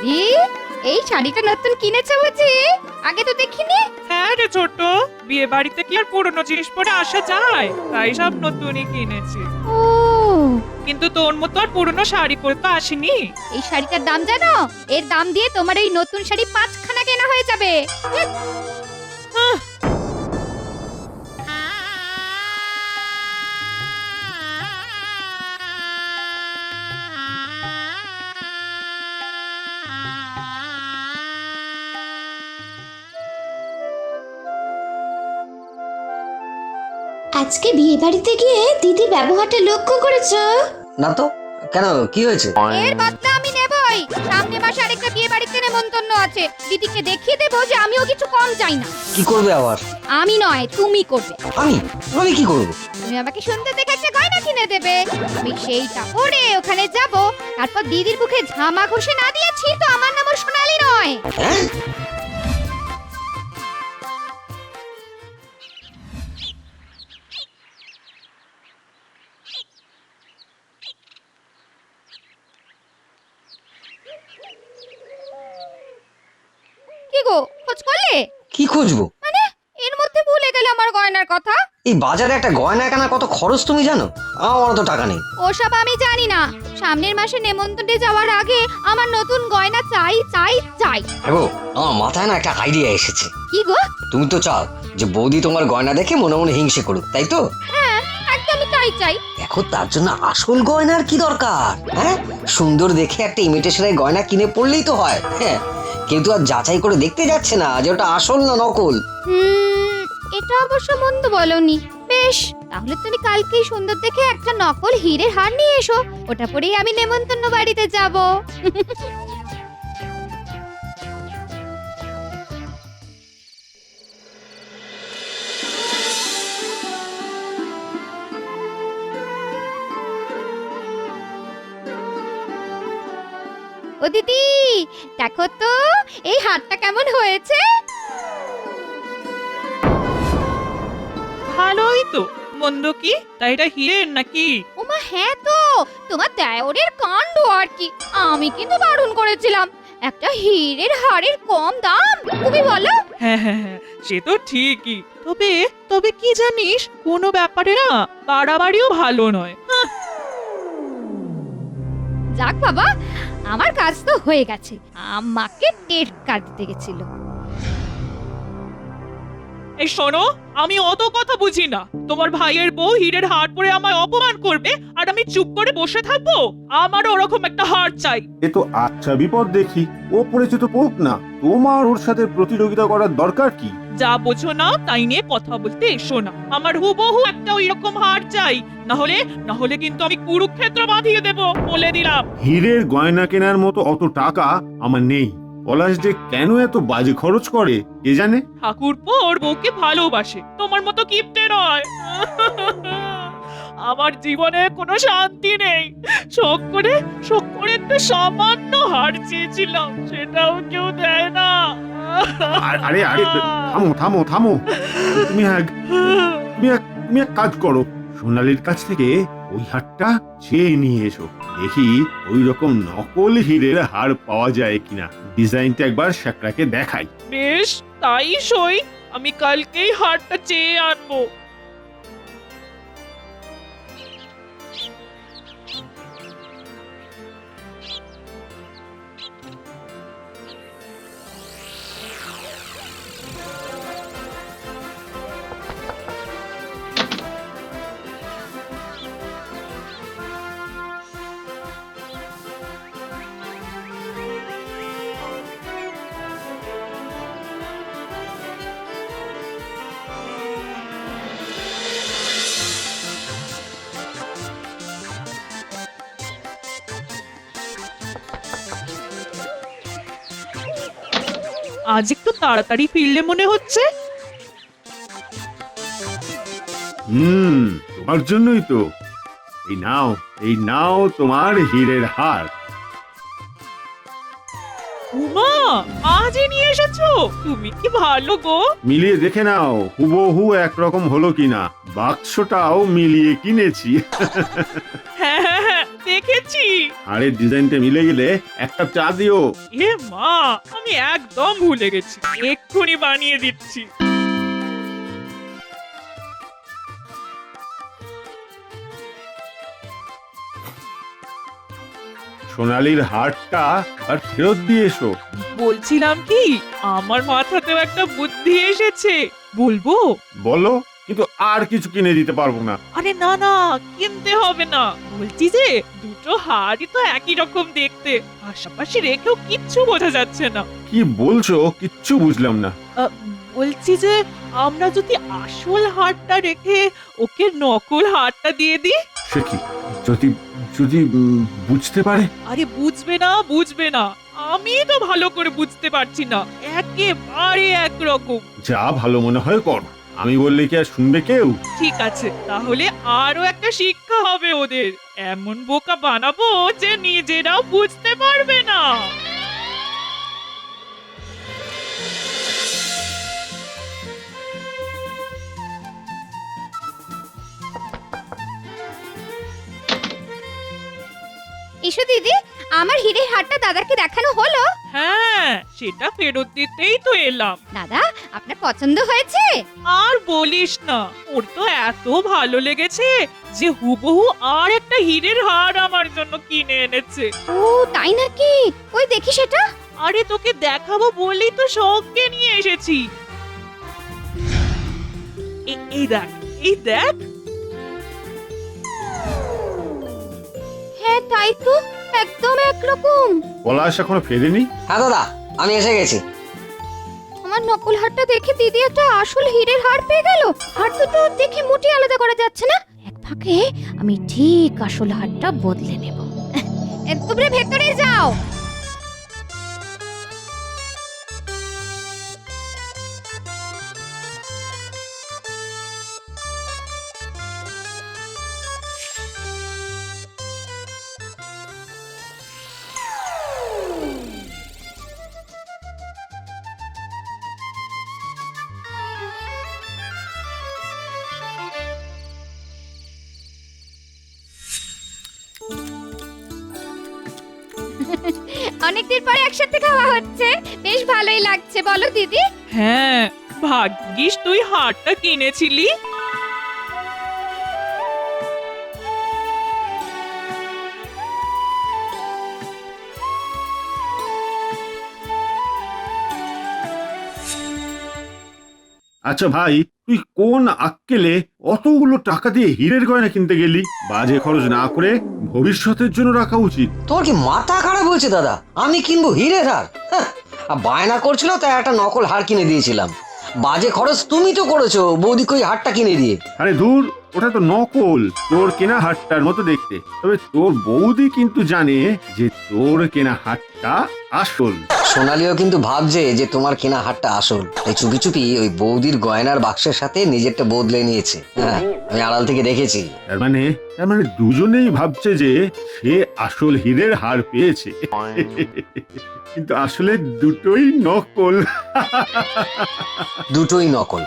দিদি, এই শাড়িটা নতুন কিনেছো বুঝি? আগে তো দেখিনি। হ্যাঁ রে ছোট, বিয়ে বাড়িতে কি আর পুরনো জিনিস পরে আসা যায়? তাই সব নতুনই কিনেছি। ও, কিন্তু তোর মতো আর পুরনো শাড়ি পরে তো আসিনি। এই শাড়িটার দাম জানো? এর দাম দিয়ে তোমার এই নতুন শাড়ি 5খানা কেনা হয়ে যাবে। আহ, আজকে বিয়ে বাড়িতে গিয়ে দিদির ব্যবহারটা লক্ষ্য করেছো? না তো, কেন, কি হয়েছে? এর বদলা আমি নেবই। সামনে মাসে আরেকটা বিয়ে বাড়িতে নেমন্তন্ন আছে। দিদিকে দেখিয়ে দেবো যে আমিও কিছু কম চাই না। কি করবে আবার? আমি নয়, তুমি করবে। আমি আমি কি করব? তুমি আমাকে সুন্দর দেখে একটা গয়না কিনে দেবে। আমি সেইটা পরে ওখানে যাব। তারপর দিদির মুখে ঝামা ঘষে না দিয়েছি তো আমার নামও সোনালি নয়। হ্যাঁ, কি গো, খোঁজ করলে? কি খুঁজবো? মানে এর মধ্যে ভুলে গেলে আমার গয়নার কথা। এই বাজারে একটা গয়না কেনা কত খরচ তুমি জানো? আমার তো টাকা নেই। ওসব আমি জানি না। সামনের মাসে নেমন্তন্নে যাওয়ার আগে আমার নতুন গয়না চাই চাই চাই। হ্যাঁ, আমার মাথায় না একটা আইডিয়া এসেছে। কি গো? তুমি তো চাও যে বৌদি তোমার গয়না দেখে মনে মনে হিংসে করুক, তাই তো? হ্যাঁ, একদমই তাই চাই। দেখো, তার জন্য আসল গয়নার কি দরকার? হ্যাঁ, সুন্দর দেখে একটা ইমিটেশনের গয়না কিনে পড়লেই তো হয়। হ্যাঁ, কিন্তু আর যাচাই করে দেখতে যাচ্ছে না যে ওটা আসল না নকল। এটা অবশ্য মন্দ বলনি। বেশ, তাহলে তুমি কালকেই সুন্দর দেখে একটা নকল হীরের হার নিয়ে এসো। ওটা পরেই আমি নেমন্তন্ন বাড়িতে যাব। ও দিদি, দেখো তো এই হারটা কেমন হয়েছে। ভালোই তো। মন্দ কি? তাই এটা হিরের নাকি? ওমা হ্যাঁ তো, তোমার দেওরের কাণ্ড আর কি। আমি কিন্তু বারণ করেছিলাম। একটা হীরের হারের কম দাম, তুমি বলো। হ্যাঁ হ্যাঁ হ্যাঁ, সে তো ঠিকই। তবে তবে কি জানিস, কোনো ব্যাপারে না বাড়াবাড়িও ভালো নয়। যাক বাবা, আমার কাজ তো হয়ে গেছে। আমাকে টেক্কা দিতে গেছিল। এই শোনো, আমি অত কথা বুঝি না। তোমার ভাইয়ের বউ হীরের হার পরে আমায় অপমান করবে আর আমি চুপ করে বসে থাকবো? আমারও ওরকম একটা হার চাই। এ তো আচ্ছা বিপদ দেখি। ও পড়েছে তো পড়ুক না, তোমার ওর সাথে প্রতিযোগিতা করার দরকার কি? যা বোঝো না তাই নিয়ে কথা বলতে এসো না। আমার হুবহু একটা ওইরকম হার চাই, না হলে কিন্তু আমি কুরুক্ষেত্র বাঁধিয়ে দেব, বলে দিলাম। হীরের গয়না কেনার মতো অত টাকা আমার নেই। পলাশ যে কেন এত বাজে খরচ করে কে জানে। ঠাকুরপো ওর বউকে ভালোবাসে, তোমার মতো কিপটে নয়। আমার জীবনে কোনো শান্তি নেই। শখ করে একটা সামান্য হার চেয়েছিলাম, সেটাও কেউ দেয় না। আরে আরে থামো থামো থামো। তুমি এক কাজ করো, সোনালীর কাছ থেকে ওই হারটা চেয়ে নিয়ে এসো। দেখি ওই রকম নকল হীরের হার পাওয়া যায় কিনা। ডিজাইনটা একবার শাকরাকে দেখাই। বেশ, তাই সই। আমি কালকেই হারটা চেয়ে আনবো। আজ একটু তাড়াতাড়ি ফিরলে মনে হচ্ছে। তোমার জন্যই তো। এই নাও তোমার হীরের হার। উমা, আজই নিয়ে এসেছো? তুমি কি ভালো গো। মিলিয়ে দেখে নাও হুবহু একরকম হলো কিনা। বাক্সটাও মিলিয়ে কিনেছি। হ্যাঁ হ্যাঁ হ্যাঁ, দেখেছি। হাড়ের ডিজাইনটা মিলে গেলে একটা চা দিও। এ মা, আমি একদম ভুলে গেছি, এক্ষুনি বানিয়ে দিচ্ছি। সোনালির হারটা আর ফেরত দিয়ে এসো। বলছিলাম কি, আমার মাথাতেও একটা বুদ্ধি এসেছে, বলবো? বলো, কিন্তু আর কিছু কিনে দিতে পারবো না। আরে না না, কিনতে হবে না। বলছি যে দুটো হাড়ই তো একই রকম দেখতে, পাশাপাশি রেখেও কিচ্ছু বোঝা যাচ্ছে না। কি বলছো কিচ্ছু বুঝলাম না। বলছি যে আমরা যদি আসল হাড়টা রেখে ওকে নকল হাড়টা দিয়ে দিই। সে কি, যদি যদি বুঝতে পারে? আরে বুঝবে না, আমি তো ভালো করে বুঝতে পারছি না, একেবারে একরকম। যা ভালো মনে হয় করো, আমি বললে কি আর শুনবে কেউ? ঠিক আছে, তাহলে আরো একটা শিক্ষা হবে ওদের, এমন বোকা বানাবো যে নিজেরাও বুঝতে পারবে না। এসো দিদি, আমার হীরের হারটা দাদাকে দেখানো হলো। হ্যাঁ, সেটা ফেরত দিতেই তো এলাম। দাদা, আপনার পছন্দ হয়েছে? আর বলিস না, ওর তো এত ভালো লেগেছে যে হুবহু আর একটা হীরের হার আমার জন্য কিনে এনেছে। ও তাই নাকি? ওই দেখি সেটা। আরে তোকে দেখাবো বলেই তো সঙ্গে নিয়ে এসেছি। এই দেখ। হ্যাঁ তাই তো, একদম একরকম। পলাশ এখনো ফেরেনি? হ্যাঁ দাদা, আমি এসে গেছি। আমার নকল হারটা দেখে দিদি একটা আসল হীরের হার পেয়ে গেল। হার দুটো দেখে মোটেই আলাদা করা যাচ্ছে না। এক ফাঁকে আমি ঠিক আসল হারটা বদলে নেব। তোমরা ভেতরে যাও। অনেকদিন পরে একসাথে খাওয়া হচ্ছে, বেশ ভালোই লাগছে, বলো দিদি? হ্যাঁ, ভাগ্যিস তুই হারটা কিনেছিলি। আচ্ছা ভাই, তুই কোন আক্কেলে অতগুলো টাকা দিয়ে হীরের গয়না কিনতে গেলি? বাজে খরচ না করে ভবিষ্যতের জন্য রাখা উচিত। তোর কি মাথা খারাপ হয়েছে দাদা? আমি কিনবো হীরের হার? হ্যাঁ, আর বায়না করছিল তাই একটা নকল হার কিনে দিয়েছিলাম। বাজে খরচ তুমি তো করেছো বৌদিকে ওই হারটা কিনে দিয়ে। আরে দূর, ওটা তো নকল, তোর কেনা হারটার মতো দেখতে। তবে তোর বৌদি কিন্তু জানে যে তোর কেনা হারটা আসল। সোনালিও কিন্তু ভাবছে যে তোমার কেনা হারটা আসল, তাই চুপি চুপি ওই বৌদির গয়নার বাক্সের সাথে নিজেরটা বদলে নিয়েছে। হ্যাঁ, আমি আড়াল থেকে দেখেছি। তার মানে দুজনেই ভাবছে যে সে আসল হীরের হার পেয়েছে। কিন্তু আসলে দুটোই নকল। দুটোই নকল।